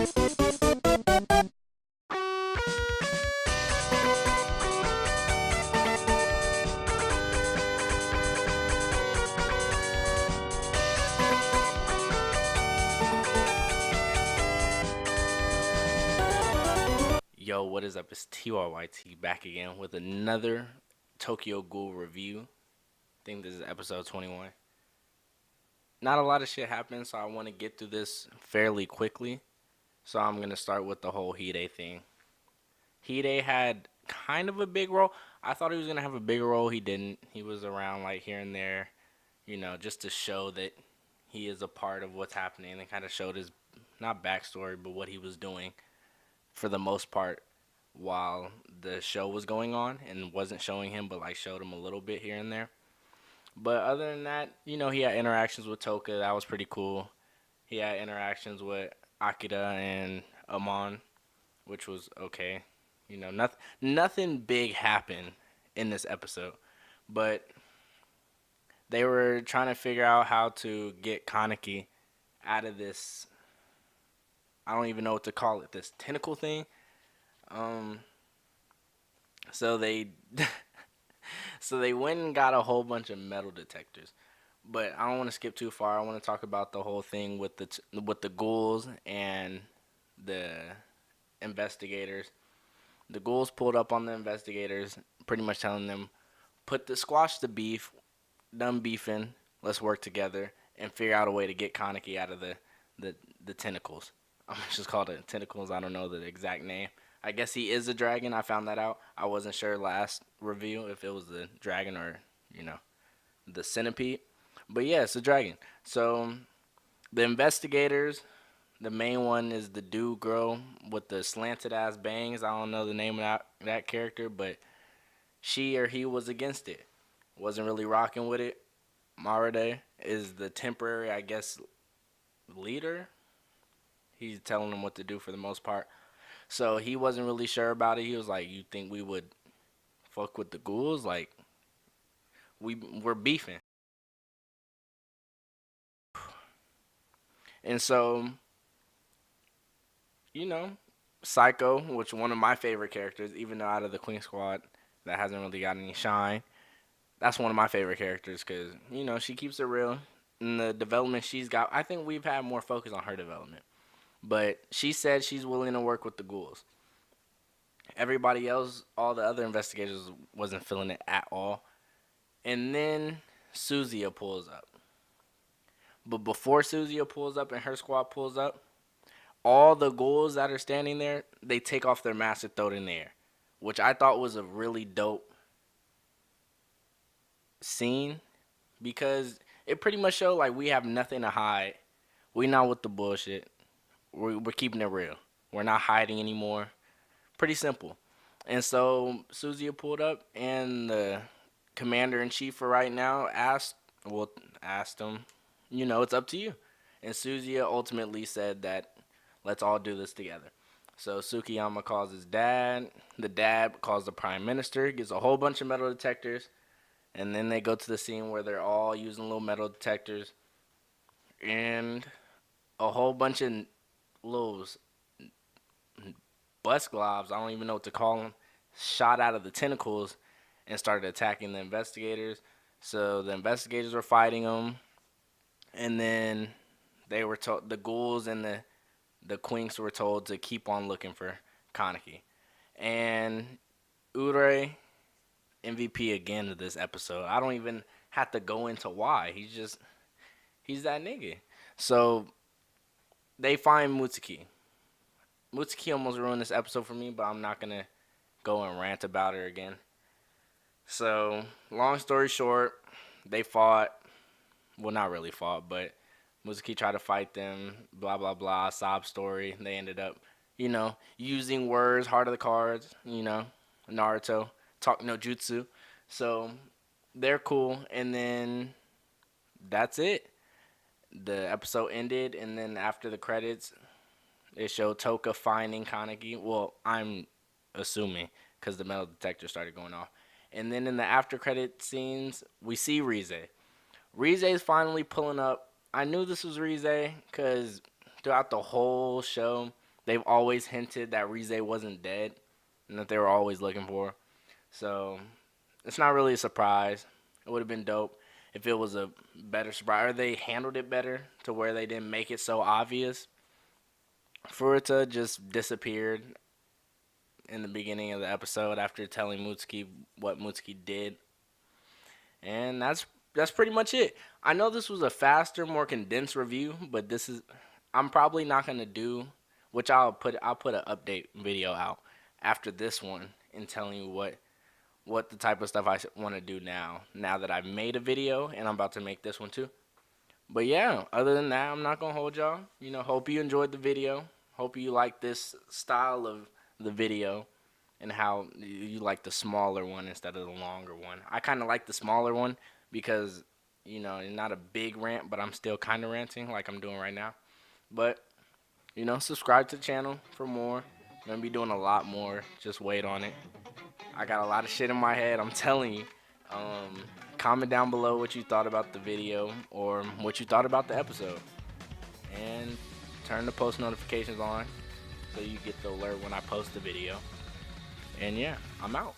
Yo, what is up? It's TYYT back again with another Tokyo Ghoul review. I think this is episode 21. Not a lot of shit happened, so I want to get through this fairly quickly. So I'm going to start with the whole Hide thing. Hide had kind of a big role. I thought he was going to have a bigger role. He didn't. He was around like here and there, just to show that he is a part of what's happening and kind of showed his, not backstory, but what he was doing for the most part while the show was going on and wasn't showing him but like showed him a little bit here and there. But other than that, he had interactions with Toka. That was pretty cool. He had interactions with Akira and Amon, which was okay. Nothing big happened in this episode, but they were trying to figure out how to get Kaneki out of this. I don't even know what to call it. This tentacle thing. Um, so they so they went and got a whole bunch of metal detectors. But I don't want to skip too far. I want to talk about the whole thing with the ghouls and the investigators. The ghouls pulled up on the investigators, pretty much telling them, squash the beef, done beefing, let's work together and figure out a way to get Kaneki out of the tentacles. I'm just called it tentacles. I don't know the exact name. I guess he is a dragon. I found that out. I wasn't sure last review if it was the dragon or, the centipede. But yeah, it's a dragon. So the investigators, the main one is the dude girl with the slanted ass bangs. I don't know the name of that character, but she or he was against it. Wasn't really rocking with it. Marade is the temporary, I guess, leader. He's telling them what to do for the most part. So he wasn't really sure about it. He was like, "You think we would fuck with the ghouls? Like, we're beefing." And so, you know, Psycho, which one of my favorite characters, even though out of the Queen Squad that hasn't really got any shine, that's one of my favorite characters because she keeps it real. And the development she's got, I think we've had more focus on her development. But she said she's willing to work with the ghouls. Everybody else, all the other investigators, wasn't feeling it at all. And then Suzia pulls up. But before Suzia pulls up and her squad pulls up, all the ghouls that are standing there, they take off their masks and throw it in the air, which I thought was a really dope scene because it pretty much showed like we have nothing to hide. We not with the bullshit. We're keeping it real. We're not hiding anymore. Pretty simple. And so Suzia pulled up, and the commander in chief for right now asked him, it's up to you. And Suzia ultimately said that let's all do this together. So Tsukiyama calls his dad. The dad calls the prime minister. Gets a whole bunch of metal detectors, and then they go to the scene where they're all using little metal detectors, and a whole bunch of little bus globs, I don't even know what to call them, shot out of the tentacles and started attacking the investigators. So the investigators were fighting them, and then they were told, the ghouls and the quinks were told to keep on looking for Kaneki. And Ure, MVP again of this episode. I don't even have to go into why. He's that nigga. So they find Mutsuki. Mutsuki almost ruined this episode for me, but I'm not gonna go and rant about her again. So, long story short, they fought. Well, not really fought, but Mutsuki tried to fight them. Blah blah blah. Sob story. They ended up, using words, heart of the cards. Naruto talk no jutsu. So they're cool, and then that's it. The episode ended, and then after the credits, it showed Toka finding Kaneki. Well, I'm assuming because the metal detector started going off. And then in the after credit scenes, we see Rize. Rize is finally pulling up. I knew this was Rize because throughout the whole show, they've always hinted that Rize wasn't dead and that they were always looking for her. So it's not really a surprise. It would have been dope if it was a better surprise, or they handled it better to where they didn't make it so obvious for it to just disappear in the beginning of the episode after telling Mutsuki what Mutsuki did. And that's pretty much it. I know this was a faster, more condensed review, but this is I'm probably not gonna do, which I'll put an update video out after this one and telling you what the type of stuff I want to do now that I've made a video and I'm about to make this one too. But yeah, other than that, I'm not gonna hold y'all. Hope you enjoyed the video. Hope you like this style of the video and how you like the smaller one instead of the longer one. I kind of like the smaller one because it's not a big rant, but I'm still kind of ranting like I'm doing right now. But subscribe to the channel for more. I'm gonna be doing a lot more. Just wait on it. I got a lot of shit in my head, I'm telling you. Comment down below what you thought about the video or what you thought about the episode. And turn the post notifications on so you get the alert when I post the video. And yeah, I'm out.